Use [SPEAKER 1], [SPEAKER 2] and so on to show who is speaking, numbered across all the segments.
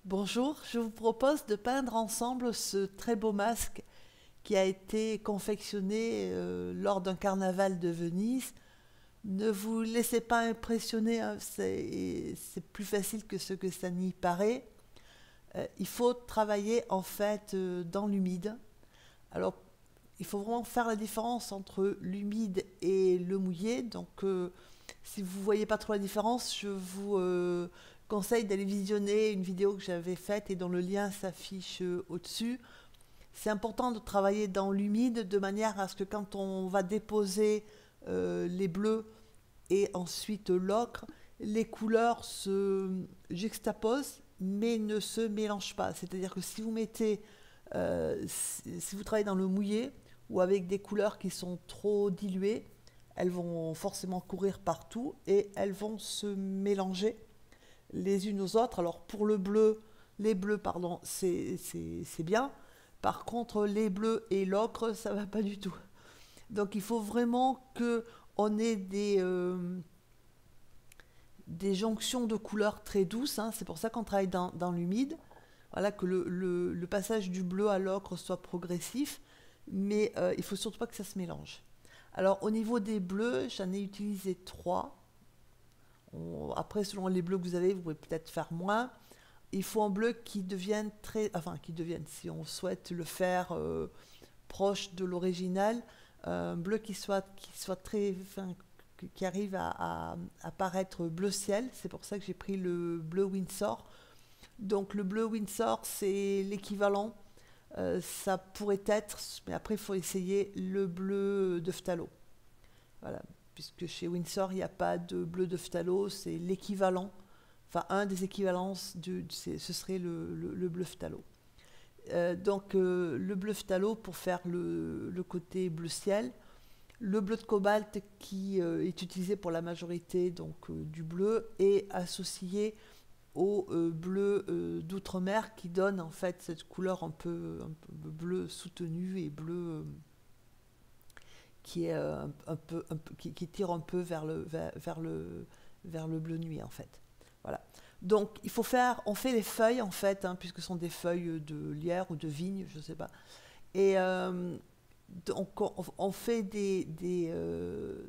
[SPEAKER 1] Bonjour, je vous propose de peindre ensemble ce très beau masque qui a été confectionné lors d'un carnaval de Venise. Ne vous laissez pas impressionner, hein, c'est plus facile que ce que ça n'y paraît. Il faut travailler en fait dans l'humide. Alors, il faut vraiment faire la différence entre l'humide et le mouillé. Donc, si vous ne voyez pas trop la différence, je vous conseille d'aller visionner une vidéo que j'avais faite et dont le lien s'affiche au-dessus. C'est important de travailler dans l'humide de manière à ce que quand on va déposer les bleus et ensuite l'ocre, les couleurs se juxtaposent mais ne se mélangent pas. C'est-à-dire que si vous mettez, si vous travaillez dans le mouillé ou avec des couleurs qui sont trop diluées, elles vont forcément courir partout et elles vont se mélanger les unes aux autres. Alors pour le bleu, les bleus, pardon, c'est bien. Par contre, les bleus et l'ocre, ça va pas du tout. Donc il faut vraiment que on ait des jonctions de couleurs très douces, hein. C'est pour ça qu'on travaille dans l'humide. Voilà, que le passage du bleu à l'ocre soit progressif, mais il faut surtout pas que ça se mélange. Alors au niveau des bleus, j'en ai utilisé trois. Après, selon les bleus que vous avez, vous pouvez peut-être faire moins. Il faut un bleu qui devienne très, enfin qui devienne, si on souhaite le faire proche de l'original, un bleu qui soit très, enfin, qui arrive à paraître bleu ciel. C'est pour ça que j'ai pris le bleu Windsor. Donc le bleu Windsor, c'est l'équivalent. Ça pourrait être, mais après il faut essayer le bleu de phthalo. Voilà, puisque chez Windsor il n'y a pas de bleu de phthalo, c'est l'équivalent. Enfin, un des équivalences, ce serait le bleu phthalo. Donc le bleu phthalo pour faire le côté bleu ciel, le bleu de cobalt qui est utilisé pour la majorité du bleu est associé au bleu d'outre-mer qui donne en fait cette couleur un peu bleu soutenu et bleu qui est qui tire un peu vers le bleu nuit en fait. Voilà. Donc il faut faire, on fait les feuilles en fait, hein, puisque ce sont des feuilles de lierre ou de vigne, je ne sais pas. Et donc on fait il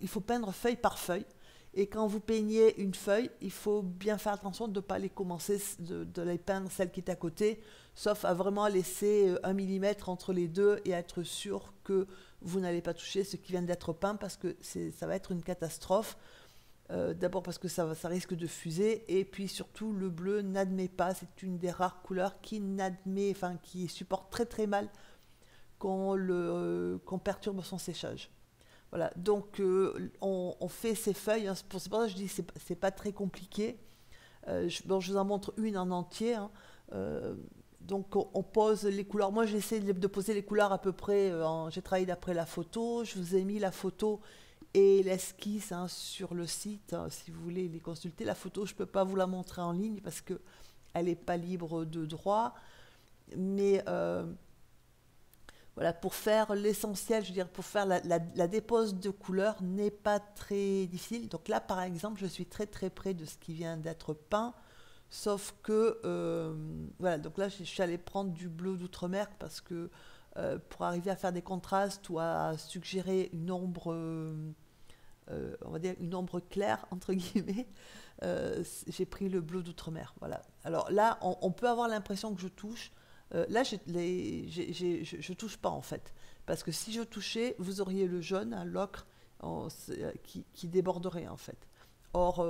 [SPEAKER 1] faut peindre feuille par feuille. Et quand vous peignez une feuille, il faut bien faire attention de ne pas les commencer, de les peindre celle qui est à côté, sauf à vraiment laisser 1 millimètre entre les deux et à être sûr que vous n'allez pas toucher ce qui vient d'être peint parce que ça va être une catastrophe. D'abord parce que ça risque de fuser et puis surtout le bleu n'admet pas, c'est une des rares couleurs qui n'admet, enfin qui supporte très très mal qu'on perturbe son séchage. Voilà, donc on fait ces feuilles, hein, c'est pour ça que je dis que c'est pas très compliqué. Bon, je vous en montre une en entier, hein. Euh, donc on pose les couleurs. Moi j'essaie de poser les couleurs à peu près, j'ai travaillé d'après la photo, je vous ai mis la photo et l'esquisse, hein, sur le site, hein, si vous voulez les consulter. La photo, je ne peux pas vous la montrer en ligne parce qu'elle n'est pas libre de droit. Mais voilà, pour faire l'essentiel, je veux dire, pour faire la dépose de couleurs n'est pas très difficile. Donc là, par exemple, je suis très très près de ce qui vient d'être peint. Sauf que, voilà, donc là, je suis allée prendre du bleu d'outre-mer parce que pour arriver à faire des contrastes ou à suggérer une ombre, on va dire une ombre claire, entre guillemets, j'ai pris le bleu d'outre-mer. Voilà. Alors là, on peut avoir l'impression que je touche. Là, je touche pas en fait. Parce que si je touchais, vous auriez le jaune, hein, l'ocre, qui déborderait en fait. Or,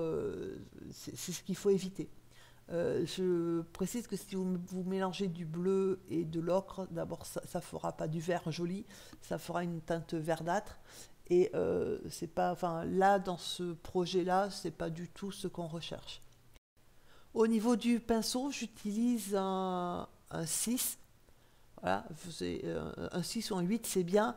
[SPEAKER 1] c'est ce qu'il faut éviter. Je précise que si vous mélangez du bleu et de l'ocre, d'abord ça ne fera pas du vert joli, ça fera une teinte verdâtre. Et c'est pas, enfin, là, dans ce projet-là, c'est pas du tout ce qu'on recherche. Au niveau du pinceau, j'utilise un 6. Voilà, un 6 ou un 8, c'est bien.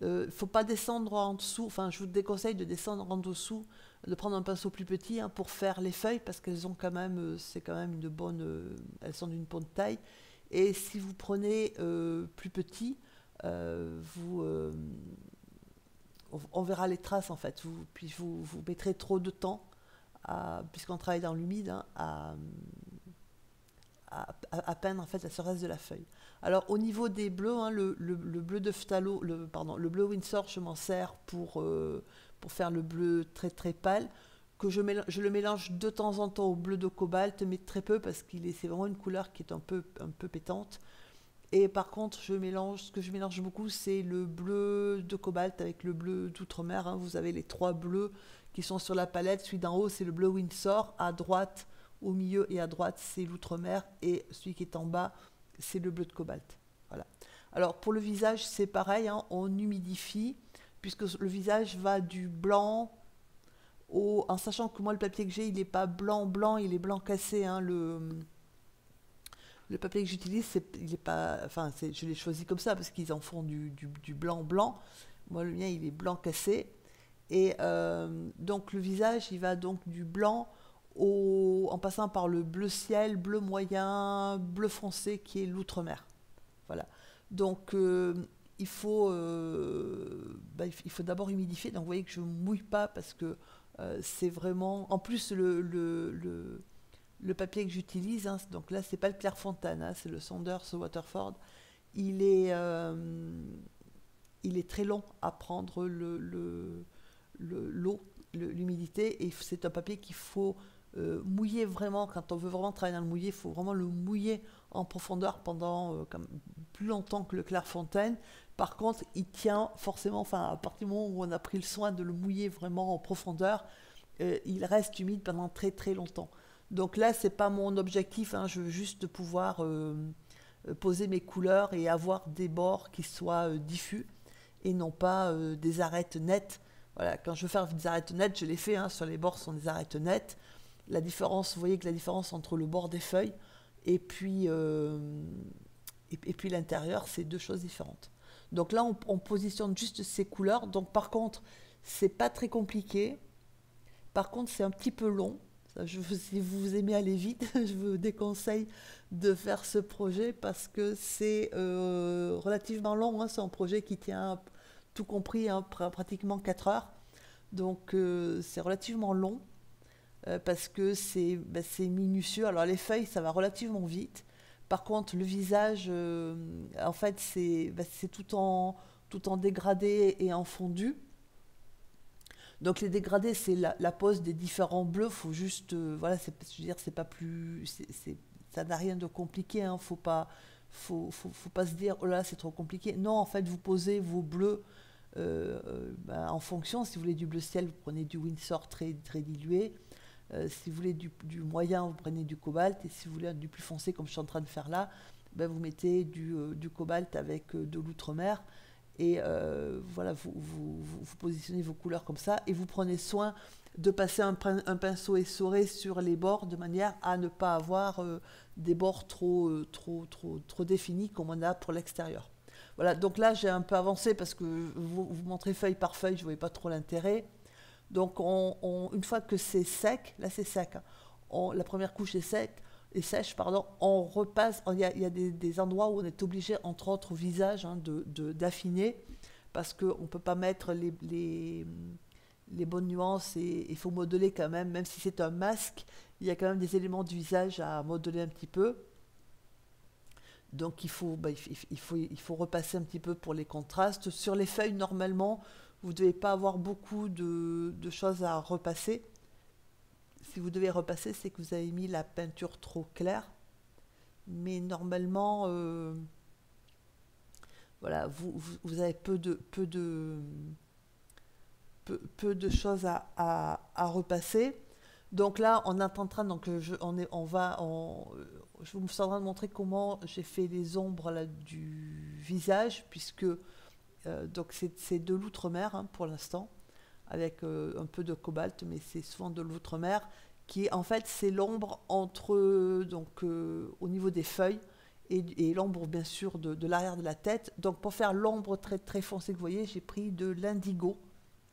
[SPEAKER 1] Il ne faut pas descendre en dessous. Enfin, je vous déconseille de descendre en dessous, de prendre un pinceau plus petit, hein, pour faire les feuilles parce qu'elles ont quand même, c'est quand même une bonne, elles sont d'une bonne taille. Et si vous prenez plus petit, vous, on verra les traces en fait. Puis vous mettrez trop de temps, puisqu'on travaille dans l'humide, hein, à peindre en fait la surface de la feuille. Alors au niveau des bleus, hein, le bleu de phthalo, le bleu Winsor, je m'en sers pour faire le bleu très très pâle, que je le mélange de temps en temps au bleu de cobalt, mais très peu parce c'est vraiment une couleur qui est un peu pétante. Et par contre, ce que je mélange beaucoup, c'est le bleu de cobalt avec le bleu d'outre-mer, hein. Vous avez les trois bleus qui sont sur la palette. Celui d'en haut, c'est le bleu Windsor. À droite, au milieu et à droite, c'est l'outre-mer. Et celui qui est en bas, c'est le bleu de cobalt. Voilà. Alors, pour le visage, c'est pareil, hein, on humidifie, puisque le visage va du blanc en sachant que moi, le papier que j'ai, il n'est pas blanc, il est blanc cassé, hein, le papier que j'utilise, il est pas, enfin, je l'ai choisi comme ça parce qu'ils en font du blanc blanc. Moi, le mien, il est blanc cassé. Et donc, le visage, il va donc du blanc en passant par le bleu ciel, bleu moyen, bleu foncé, qui est l'outre-mer. Voilà. Donc, il faut d'abord humidifier. Donc, vous voyez que je ne mouille pas parce que c'est vraiment... En plus, le papier que j'utilise, hein, donc là, c'est pas le Clairefontaine, hein, c'est le Saunders Waterford. Il est, il est très long à prendre l'eau, l'humidité, et c'est un papier qu'il faut mouiller vraiment. Quand on veut vraiment travailler dans le mouillé, il faut vraiment le mouiller en profondeur pendant plus longtemps que le Clairefontaine. Par contre, il tient forcément, enfin, à partir du moment où on a pris le soin de le mouiller vraiment en profondeur, il reste humide pendant très très longtemps. Donc là, c'est pas mon objectif, hein, je veux juste pouvoir poser mes couleurs et avoir des bords qui soient diffus et non pas des arêtes nettes. Voilà, quand je veux faire des arêtes nettes, je les fais, hein, sur les bords, ce sont des arêtes nettes. La différence, vous voyez que la différence entre le bord des feuilles et puis l'intérieur, c'est deux choses différentes. Donc là, on positionne juste ces couleurs. Donc par contre, c'est pas très compliqué. Par contre, c'est un petit peu long. Si vous aimez aller vite, je vous déconseille de faire ce projet parce que c'est relativement long, hein. C'est un projet qui tient, tout compris, hein, pratiquement 4 heures. Donc c'est relativement long parce que c'est minutieux. Alors les feuilles, ça va relativement vite. Par contre, le visage, en fait, c'est tout en dégradé et en fondu. Donc les dégradés, c'est la pose des différents bleus. Faut juste, voilà, je veux dire, c'est pas plus, ça n'a rien de compliqué. Hein. Faut pas se dire, oh là, c'est trop compliqué. Non, en fait, vous posez vos bleus en fonction. Si vous voulez du bleu ciel, vous prenez du Winsor très très dilué. Si vous voulez du moyen, vous prenez du cobalt. Et si vous voulez du plus foncé, comme je suis en train de faire là, vous mettez du cobalt avec de l'outre-mer. Et voilà, vous positionnez vos couleurs comme ça et vous prenez soin de passer un pinceau essoré sur les bords de manière à ne pas avoir des bords trop définis comme on a pour l'extérieur. Voilà, donc là j'ai un peu avancé parce que vous montrez feuille par feuille, je ne voyais pas trop l'intérêt. Donc une fois que c'est sec, là c'est sec, hein, la première couche est sec, et sèche, pardon, on repasse. Il y a des endroits où on est obligé, entre autres au visage, hein, d'affiner, parce qu'on ne peut pas mettre les bonnes nuances et il faut modeler quand même si c'est un masque, il y a quand même des éléments du visage à modeler un petit peu. Donc il faut repasser un petit peu pour les contrastes. Sur les feuilles, normalement, vous ne devez pas avoir beaucoup de choses à repasser. Si vous devez repasser, c'est que vous avez mis la peinture trop claire. Mais normalement, voilà, vous avez peu de choses à repasser. Donc là, on est en train, donc je vous suis en train de montrer comment j'ai fait les ombres là, du visage, puisque donc c'est de l'outre-mer, hein, pour l'instant, avec un peu de cobalt, mais c'est souvent de l'outre-mer, qui en fait c'est l'ombre entre au niveau des feuilles et l'ombre bien sûr de l'arrière de la tête. Donc pour faire l'ombre très très foncée que vous voyez, j'ai pris de l'indigo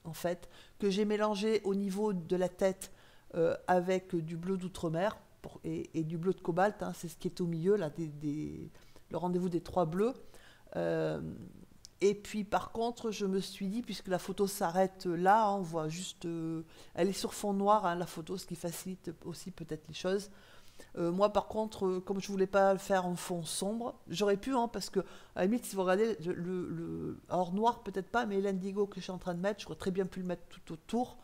[SPEAKER 1] en fait, que j'ai mélangé au niveau de la tête avec du bleu d'outre-mer et du bleu de cobalt, hein, c'est ce qui est au milieu là, le rendez-vous des trois bleus. Et puis par contre, je me suis dit, puisque la photo s'arrête là, hein, on voit juste, elle est sur fond noir, hein, la photo, ce qui facilite aussi peut-être les choses. Moi, par contre, comme je voulais pas le faire en fond sombre, j'aurais pu, hein, parce que, à la limite, si vous regardez, alors noir peut-être pas, mais l'indigo que je suis en train de mettre, j'aurais très bien pu le mettre tout autour.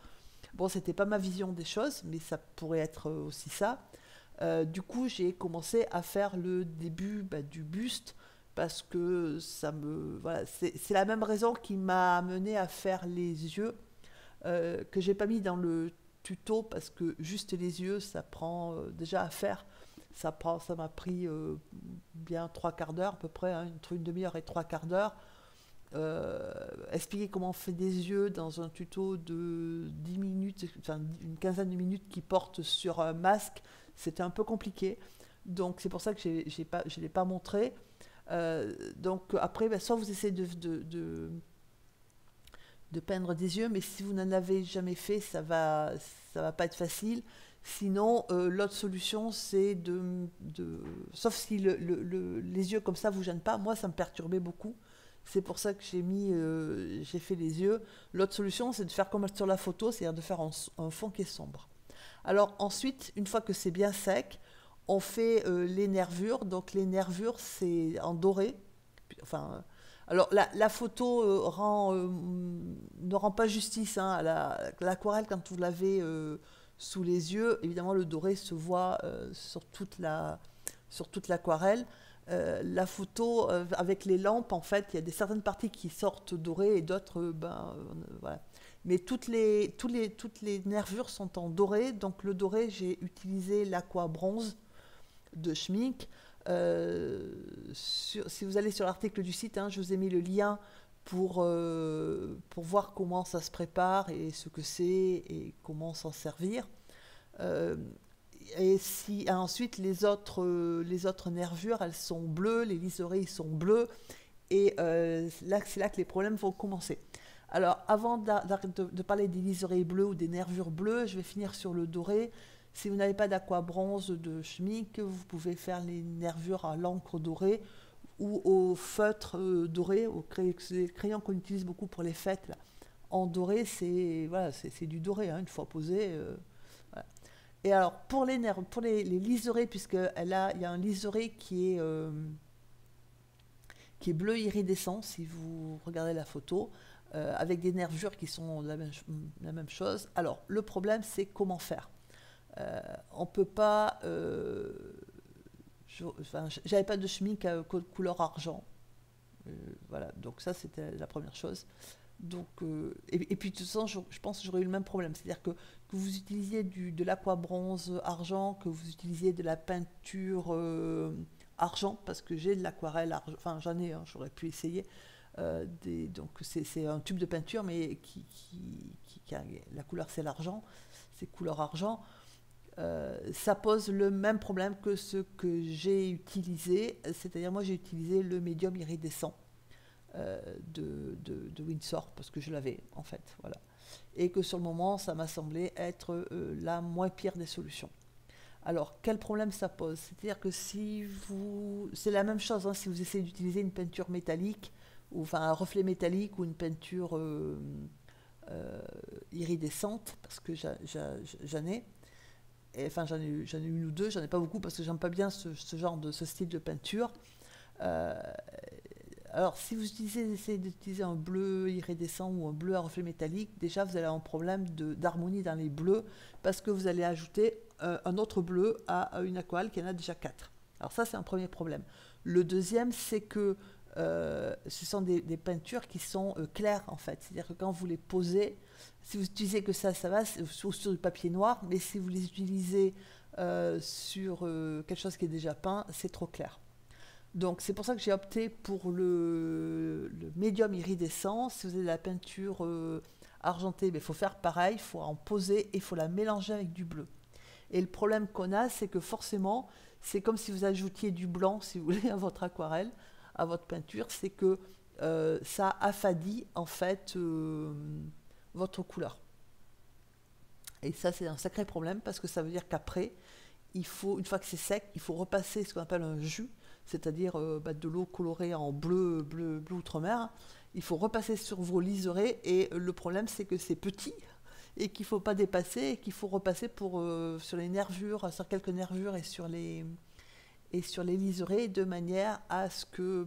[SPEAKER 1] Bon, c'était pas ma vision des choses, mais ça pourrait être aussi ça. Du coup, j'ai commencé à faire le début du buste parce que voilà, c'est la même raison qui m'a amené à faire les yeux que j'ai pas mis dans le tuto parce que juste les yeux, ça prend déjà à faire. Ça m'a pris bien 3 quarts d'heure à peu près, hein, entre une demi-heure et 3 quarts d'heure. Expliquer comment on fait des yeux dans un tuto de 10 minutes, enfin une quinzaine de minutes qui porte sur un masque, c'était un peu compliqué. Donc c'est pour ça que je ne l'ai pas montré. Donc après, soit vous essayez de peindre des yeux, mais si vous n'en avez jamais fait, ça va pas être facile. Sinon, l'autre solution, c'est sauf si les yeux comme ça vous gênent pas. Moi, ça me perturbait beaucoup. C'est pour ça que j'ai fait les yeux. L'autre solution, c'est de faire comme sur la photo, c'est-à-dire de faire un fond qui est sombre. Alors ensuite, une fois que c'est bien sec, on fait les nervures. Donc les nervures, c'est en doré. Enfin, alors la photo ne rend pas justice, hein, à l'aquarelle quand vous l'avez sous les yeux. Évidemment, le doré se voit sur toute l'aquarelle. La photo avec les lampes, en fait, il y a certaines parties qui sortent dorées et d'autres, voilà. Mais toutes les nervures sont en doré. Donc le doré, j'ai utilisé l'aqua bronze de Schmincke. Si vous allez sur l'article du site, hein, je vous ai mis le lien pour voir comment ça se prépare et ce que c'est et comment s'en servir. Euh, ensuite les autres nervures, elles sont bleues, les liserés sont bleus, et c'est là que les problèmes vont commencer. Alors avant de parler des liserés bleus ou des nervures bleues, je vais finir sur le doré. Si vous n'avez pas d'aqua bronze de Schmincke, vous pouvez faire les nervures à l'encre dorée ou au feutre doré, les crayons qu'on utilise beaucoup pour les fêtes là. En doré, c'est du doré, hein, une fois posé. Voilà. Et alors, pour les liserés, il y a un liseré qui est bleu iridescent, si vous regardez la photo, avec des nervures qui sont la même chose. Alors, le problème, c'est comment faire. On peut pas. J'avais pas de Schmincke couleur argent. Voilà, donc ça, c'était la première chose. Donc, et puis de toute façon, je pense que j'aurais eu le même problème. C'est-à-dire que vous utilisiez de l'aqua bronze argent, que vous utilisiez de la peinture argent, parce que j'ai de l'aquarelle argent, enfin j'en ai, hein, j'aurais pu essayer. Donc c'est un tube de peinture, mais la couleur c'est l'argent, c'est couleur argent. Ça pose le même problème que ce que j'ai utilisé, c'est-à-dire moi j'ai utilisé le médium iridescent de Windsor, parce que je l'avais en fait, voilà. Et que sur le moment, ça m'a semblé être la moins pire des solutions. Alors, quel problème ça pose? C'est-à-dire que c'est la même chose, hein, si vous essayez d'utiliser une peinture métallique, ou enfin un reflet métallique, ou une peinture iridescente, parce que j'en ai. Enfin, j'en ai une ou deux, j'en ai pas beaucoup, parce que j'aime pas bien ce style de peinture. Euh, Alors, si vous essayez d'utiliser un bleu iridescent ou un bleu à reflet métallique, déjà vous allez avoir un problème d'harmonie dans les bleus parce que vous allez ajouter un autre bleu à une aquarelle qui en a déjà 4. Alors ça, c'est un premier problème. Le deuxième, c'est que ce sont des peintures qui sont claires en fait. C'est-à-dire que quand vous les posez, si vous utilisez que ça va, sur du papier noir, mais si vous les utilisez sur quelque chose qui est déjà peint, c'est trop clair. Donc c'est pour ça que j'ai opté pour le médium iridescent. Si vous avez de la peinture argentée, il faut faire pareil, il faut en poser et il faut la mélanger avec du bleu. Et le problème qu'on a, c'est que forcément, c'est comme si vous ajoutiez du blanc, si vous voulez, à votre aquarelle, à votre peinture, c'est que ça affadit en fait votre couleur. Et ça, c'est un sacré problème parce que ça veut dire qu'après, une fois que c'est sec, il faut repasser ce qu'on appelle un jus, c'est-à-dire de l'eau colorée en bleu outre-mer. Il faut repasser sur vos liserés et le problème c'est que c'est petit et qu'il ne faut pas dépasser et qu'il faut repasser sur les nervures, sur quelques nervures et sur les liserés de manière à ce que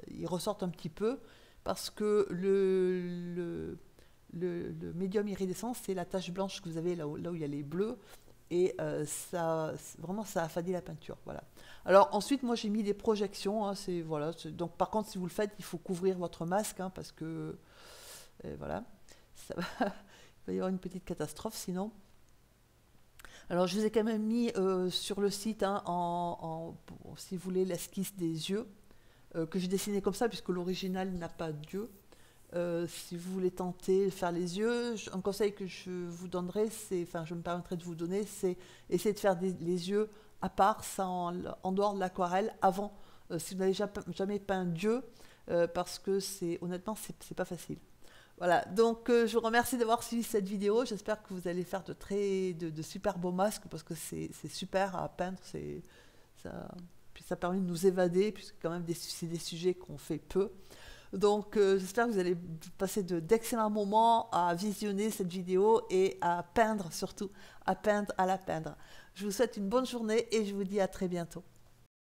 [SPEAKER 1] ils ressortent un petit peu parce que le médium iridescent, c'est la tache blanche que vous avez là où il y a les bleus et vraiment ça affadit la peinture. Voilà. Alors ensuite, moi j'ai mis des projections. Hein, voilà, donc par contre, si vous le faites, il faut couvrir votre masque hein, parce que voilà, il va y avoir une petite catastrophe sinon. Alors je vous ai quand même mis sur le site, hein, si vous voulez, l'esquisse des yeux, que j'ai dessiné comme ça, puisque l'original n'a pas d'yeux. Si vous voulez tenter de faire les yeux, un conseil que je vous donnerai, je me permettrai de vous donner, c'est essayer de faire les yeux à part, ça en dehors de l'aquarelle, avant, si vous n'avez jamais peint d'yeux, parce que honnêtement, c'est pas facile. Voilà, donc je vous remercie d'avoir suivi cette vidéo. J'espère que vous allez faire de super beaux masques parce que c'est super à peindre. Puis ça permet de nous évader, puisque quand même c'est des sujets qu'on fait peu. Donc j'espère que vous allez passer d'excellents moments à visionner cette vidéo et à peindre surtout, à la peindre. Je vous souhaite une bonne journée et je vous dis à très bientôt.